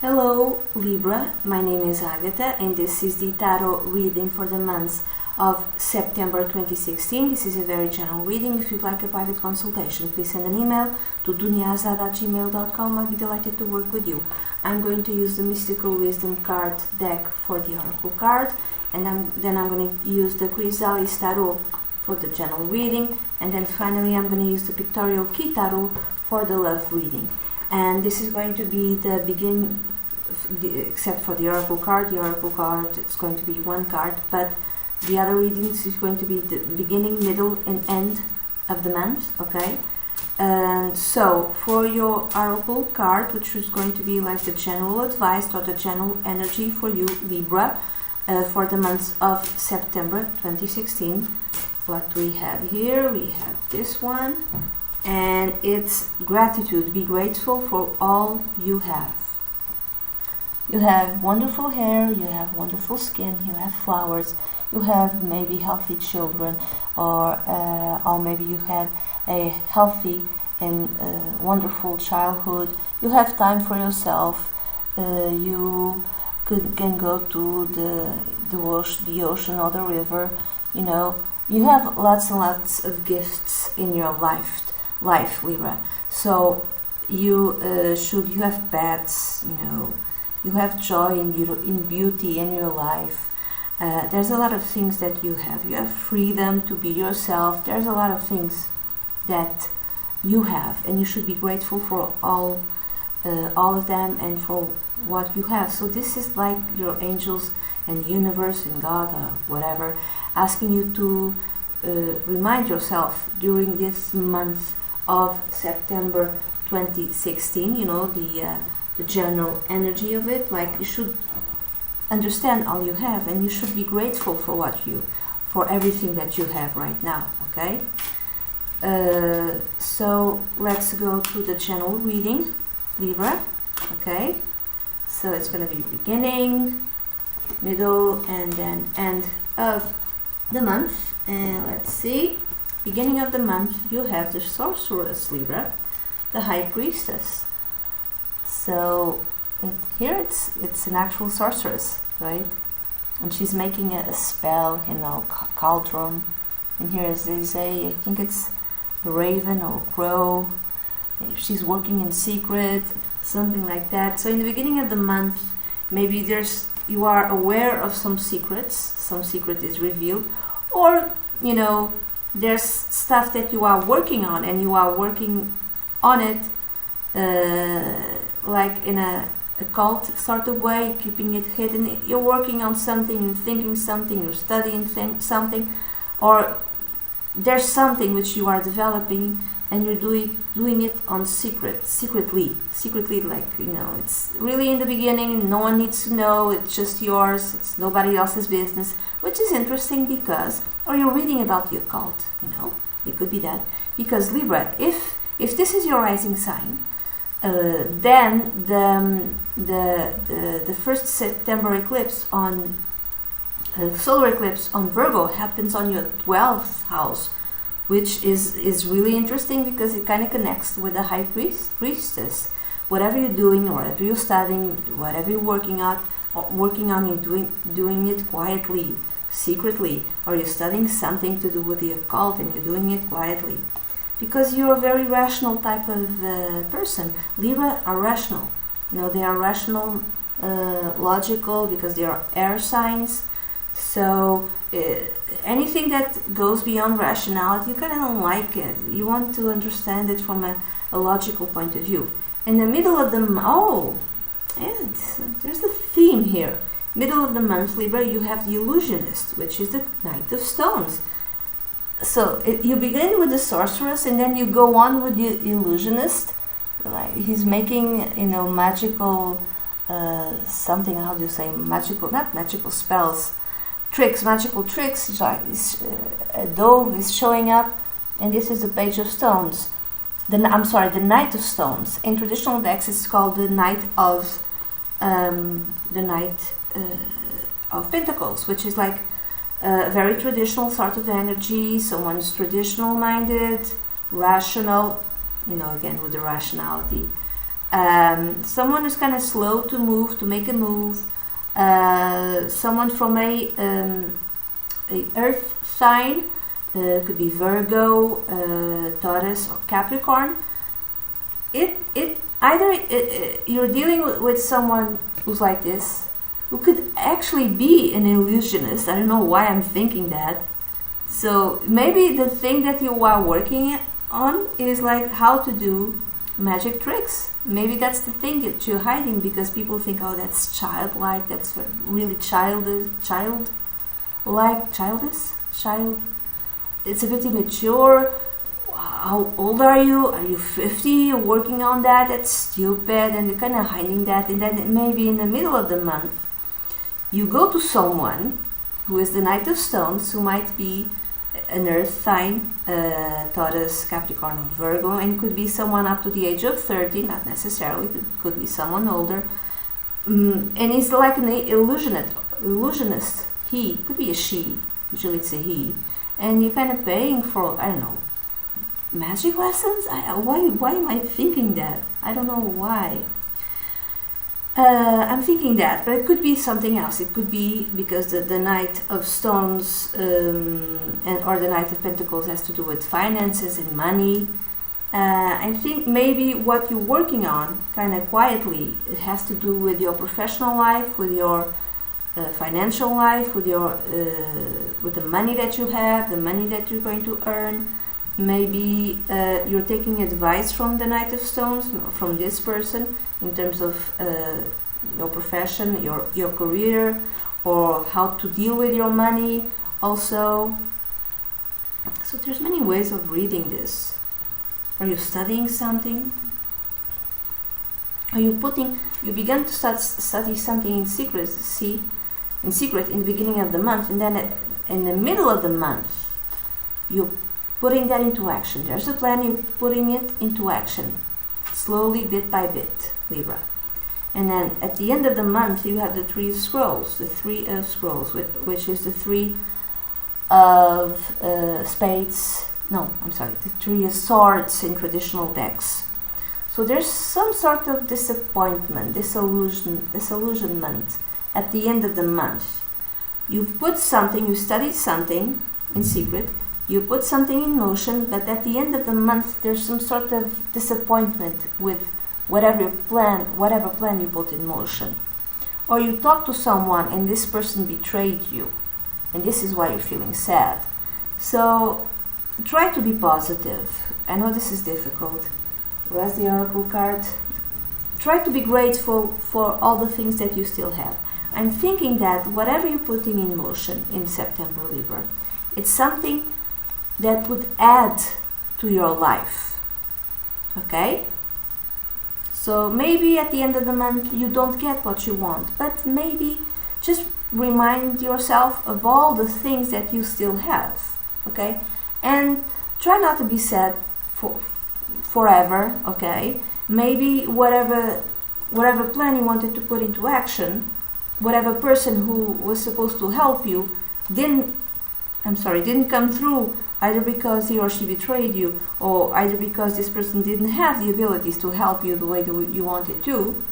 Hello Libra, my name is Agatha and this is the tarot reading for the month of September 2016. This is a very general reading. If you'd like a private consultation, please send an email to duniazad@gmail.com. I'll be delighted to work with you. I'm going to use the Mystical Wisdom card deck for the Oracle card, and then I'm going to use the Chrysalis Tarot for the general reading, and then finally I'm going to use the Pictorial Key Tarot for the love reading. And this is going to be the begin, except for the Oracle card. The Oracle card, it's going to be one card, but the other readings is going to be the beginning, middle, and end of the month, okay? And so, for your Oracle card, which is going to be like the general advice or the general energy for you, Libra, for the month of September 2016, what we have here, we have this one. And it's gratitude. Be grateful for all you have. You have wonderful hair, you have wonderful skin, you have flowers, you have maybe healthy children, or maybe you had a healthy and wonderful childhood. You have time for yourself. You can go to the ocean or the river. You know, you have lots and lots of gifts in your life, Libra. So you have pets, you have joy in beauty in your life. There's a lot of things that you have. You have freedom to be yourself. There's a lot of things that you have, and you should be grateful for all of them and for what you have. So this is like your angels and the universe and God or whatever asking you to remind yourself during this month of September 2016, the general energy of it. Like, you should understand all you have, and you should be grateful for everything that you have right now, okay? So let's go to the general reading, Libra, okay? So it's going to be beginning, middle, and then end of the month. And let's see. Beginning of the month, you have the Sorceress, Libra, the High Priestess. So here it's an actual sorceress, right? And she's making a spell, cauldron. And here is I think it's a raven or a crow. She's working in secret, something like that. So in the beginning of the month, maybe you are aware of some secrets. Some secret is revealed, or there's stuff that you are working on, and you are working on it like in a occult sort of way, keeping it hidden. You're working on something, you're thinking something, you're studying something, or there's something which you are developing, and you're doing it on secretly, like, it's really in the beginning, no one needs to know, it's just yours, it's nobody else's business, which is interesting because, or you're reading about the occult, it could be that, because Libra, if this is your rising sign, then the first September eclipse solar eclipse on Virgo happens on your 12th house, which is really interesting because it kind of connects with the High Priestess. Whatever you're doing, or whatever you're studying, whatever you're working on, you're doing it quietly, secretly, or you're studying something to do with the occult and you're doing it quietly. Because you're a very rational type of person. Libra are rational. They are rational, logical, because they are air signs. So anything that goes beyond rationality, you kind of don't like it. You want to understand it from a logical point of view. In the middle of the there's the theme here. Middle of the month, Libra, you have the Illusionist, which is the Knight of Stones. So you begin with the Sorceress, and then you go on with the Illusionist. Like, he's making, magical something. How do you say magical? Not magical spells. Magical tricks. A dove is showing up, and this is the Page of Stones. The Knight of Stones. In traditional decks, it's called the Knight of Pentacles, which is like a very traditional sort of energy. Someone's traditional minded, rational, again with the rationality. someone who's kind of slow to move, to make a move, someone from a earth sign, could be Virgo, Taurus, or Capricorn. Either you're dealing with someone who's like this, who could actually be an illusionist. I don't know why I'm thinking that. So maybe the thing that you are working on is like how to do magic tricks. Maybe that's the thing that you're hiding, because people think, oh, that's childlike, that's really childish. It's a bit immature. How old are you? Are you 50? You're working on that? That's stupid. And you're kind of hiding that. And then maybe in the middle of the month, you go to someone who is the Knight of Stones, who might be an earth sign, Taurus, Capricorn, or Virgo, and could be someone up to the age of 30, not necessarily, could be someone older. And he's like an illusionist. He, could be a she, usually it's a he. And you're kind of paying for, I don't know, magic lessons? Why am I thinking that? I don't know why. I'm thinking that, but it could be something else. It could be because the Knight of Stones or the Knight of Pentacles has to do with finances and money. I think maybe what you're working on, kind of quietly, it has to do with your professional life, with your financial life, with the money that you have, the money that you're going to earn. Maybe you're taking advice from the Knight of Stones, from this person, in terms of your profession, your career, or how to deal with your money also. So there's many ways of reading this. Are you studying something? Are you began to study something in secret, in the beginning of the month, and then in the middle of the month, you're putting that into action. There's a plan, you're putting it into action, slowly, bit by bit, Libra. And then at the end of the month, you have the Three of Scrolls, which is the Three of Spades, the Three of Swords in traditional decks. So there's some sort of disappointment, disillusionment at the end of the month. You've put something, you studied something in secret, you put something in motion, but at the end of the month there's some sort of disappointment with whatever plan you put in motion. Or you talk to someone and this person betrayed you, and this is why you're feeling sad. So try to be positive. I know this is difficult. Where's the Oracle card? Try to be grateful for all the things that you still have. I'm thinking that whatever you're putting in motion in September, Libra, it's something that would add to your life. Okay? So maybe at the end of the month you don't get what you want, but maybe just remind yourself of all the things that you still have. Okay? And try not to be sad forever. Okay? Maybe whatever plan you wanted to put into action, whatever person who was supposed to help you didn't come through, either because he or she betrayed you, or either because this person didn't have the abilities to help you the way that you wanted to,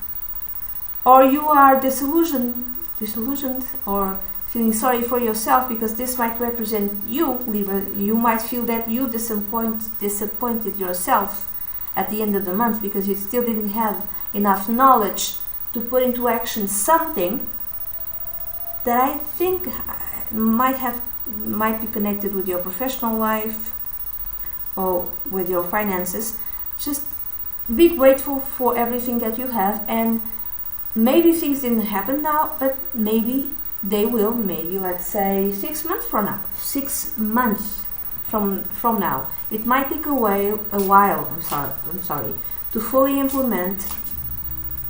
or you are disillusioned or feeling sorry for yourself, because this might represent you, Libra. You might feel that you disappointed yourself at the end of the month because you still didn't have enough knowledge to put into action something that I think might be connected with your professional life or with your finances. Just be grateful for everything that you have, and maybe things didn't happen now, but maybe they will. Maybe let's say 6 months from now. 6 months from now, it might take a while. I'm sorry, to fully implement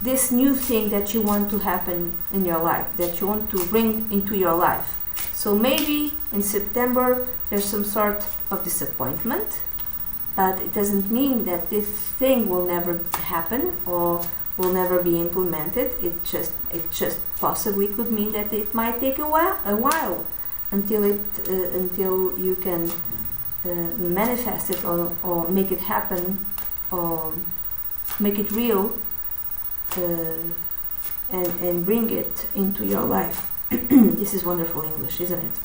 this new thing that you want to happen in your life, that you want to bring into your life. So maybe in September there's some sort of disappointment, but it doesn't mean that this thing will never happen or will never be implemented. It just possibly could mean that it might take a while until you can manifest it or make it happen or make it real. and bring it into your life. This is wonderful English, isn't it?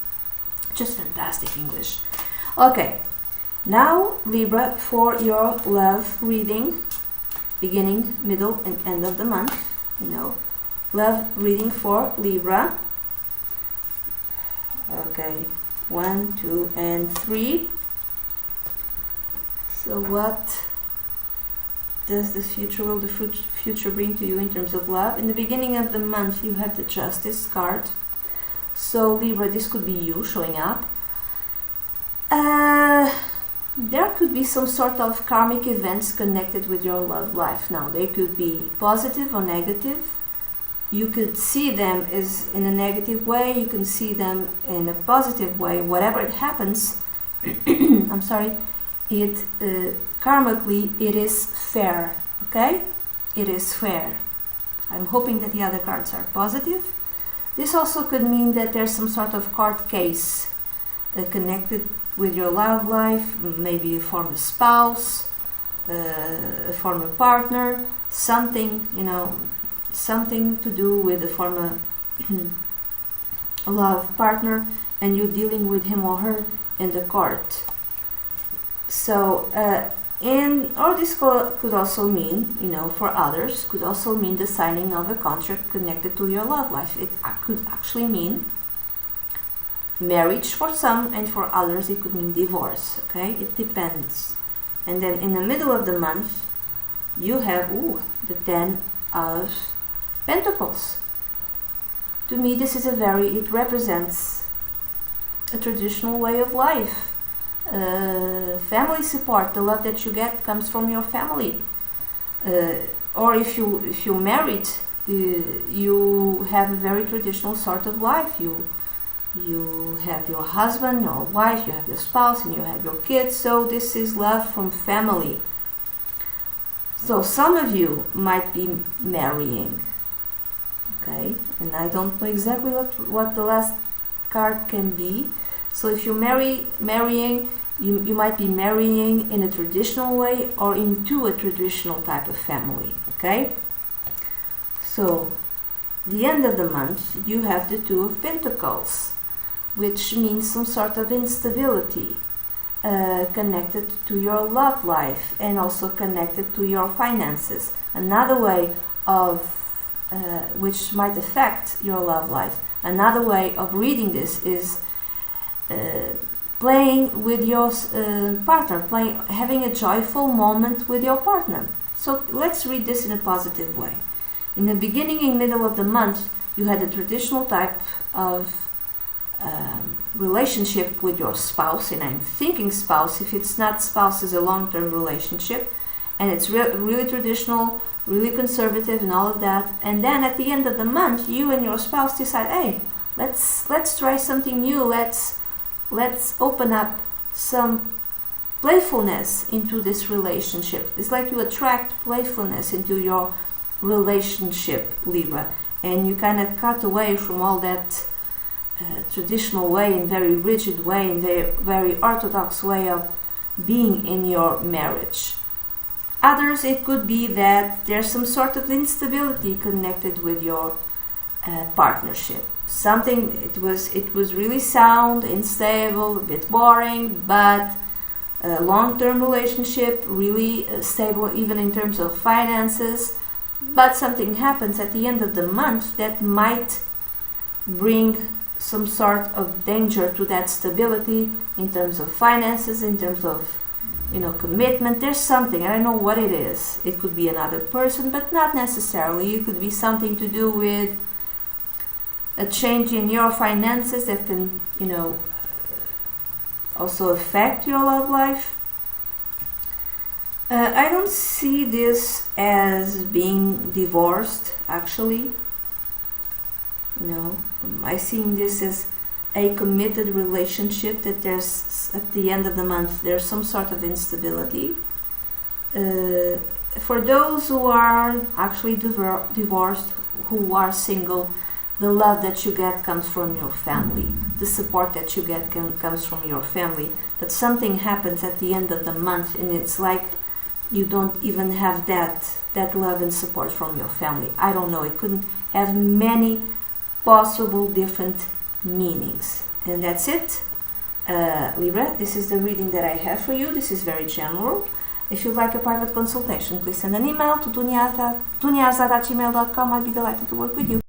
Just fantastic English. Okay, now Libra, for your love reading, beginning, middle, and end of the month. Love reading for Libra. Okay, 1, 2, and 3. So what does the future bring to you in terms of love? In the beginning of the month, you have the Justice card. So Libra, this could be you showing up. There could be some sort of karmic events connected with your love life. Now, they could be positive or negative. You could see them as in a negative way. You can see them in a positive way. Whatever it happens, I'm sorry, karmically, it is fair. Okay? It is fair. I'm hoping that the other cards are positive. This also could mean that there's some sort of court case connected with your love life, maybe a former spouse, a former partner, something, something to do with a former love partner, and you're dealing with him or her in the court. So, or this could also mean, for others, could also mean the signing of a contract connected to your love life. It could actually mean marriage for some, and for others it could mean divorce. Okay, it depends. And then in the middle of the month, you have the 10 of Pentacles. To me, this is it represents a traditional way of life. Family support, the love that you get comes from your family. Or if you're married, you have a very traditional sort of life. You have your husband, your wife, you have your spouse, and you have your kids. So this is love from family. So some of you might be marrying. Okay, and I don't know exactly what the last card can be. So if you're marrying, you might be marrying in a traditional way or into a traditional type of family. Okay, so the end of the month, you have the 2 of Pentacles, which means some sort of instability connected to your love life and also connected to your finances. Another way of which might affect your love life. Another way of reading this is playing with your partner, having a joyful moment with your partner. So let's read this in a positive way. In the beginning and middle of the month, you had a traditional type of relationship with your spouse, and I'm thinking spouse. If it's not spouse, is a long-term relationship, and it's really traditional, really conservative, and all of that. And then at the end of the month, you and your spouse decide, hey, let's try something new. Let's open up some playfulness into this relationship. It's like you attract playfulness into your relationship, Libra, and you kind of cut away from all that traditional way and very rigid way and very orthodox way of being in your marriage. Others, it could be that there's some sort of instability connected with your partnership. Something, it was really sound and stable, a bit boring, but a long-term relationship, really stable even in terms of finances. But something happens at the end of the month that might bring some sort of danger to that stability in terms of finances, in terms of commitment. There's something, I don't know what it is. It could be another person, but not necessarily. It could be something to do with a change in your finances that can, also affect your love life. I don't see this as being divorced, actually. I see this as a committed relationship, that there's, at the end of the month, there's some sort of instability. For those who are actually divorced, who are single, the love that you get comes from your family. The support that you get comes from your family. But something happens at the end of the month, and it's like you don't even have that love and support from your family. I don't know, it could have many possible different meanings. And that's it. Libra, this is the reading that I have for you. This is very general. If you'd like a private consultation, please send an email to tuniasa@gmail.com. I'd be delighted to work with you.